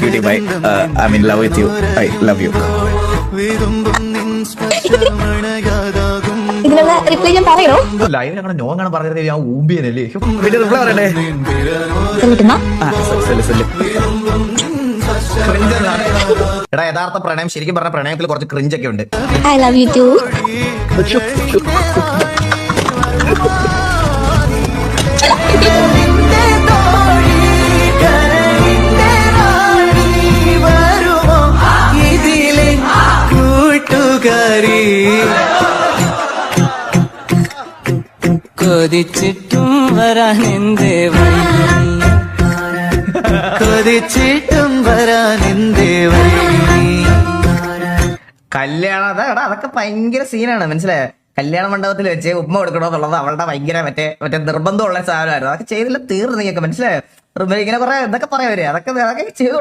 Cutie pie, I'm in love with you. I love you. ഇതിനുള്ള reply ഞാൻ പറയണോ? ലൈവിൽ അങ്ങനെ നോ അങ്ങനെ പറഞ്ഞത് ഞാൻ ഊമ്പിയനല്ലേ. പിന്നെ റിപ്ലൈ പറയണ്ടേ? എടാ യഥാർത്ഥ പ്രണയം ശരിക്കും പറഞ്ഞ പ്രണയത്തിൽ കുറച്ച് ക്രിഞ്ചൊക്കെ ഉണ്ട്. I love you too. കൊതിച്ചിട്ടും വരാനെന്തേ കൊതിച്ചിട്ടും വരാനെന്തേ കല്യാണം അതൊക്കെ ഭയങ്കര സീനാണ്, മനസ്സിലായോ? കല്യാണ മണ്ഡപത്തിൽ വെച്ച് ഉമ്മ കൊടുക്കണമെന്നുള്ളത് അവളുടെ ഭയങ്കര മറ്റേ നിർബന്ധമുള്ള സാധനമായിരുന്നു. അതൊക്കെ ചെയ്തില്ല തീർന്നു, നിങ്ങൾക്ക് മനസ്സിലായോ? ഇങ്ങനെ കുറെ ഇതൊക്കെ പറയാം, അതൊക്കെ ചെയ്ത്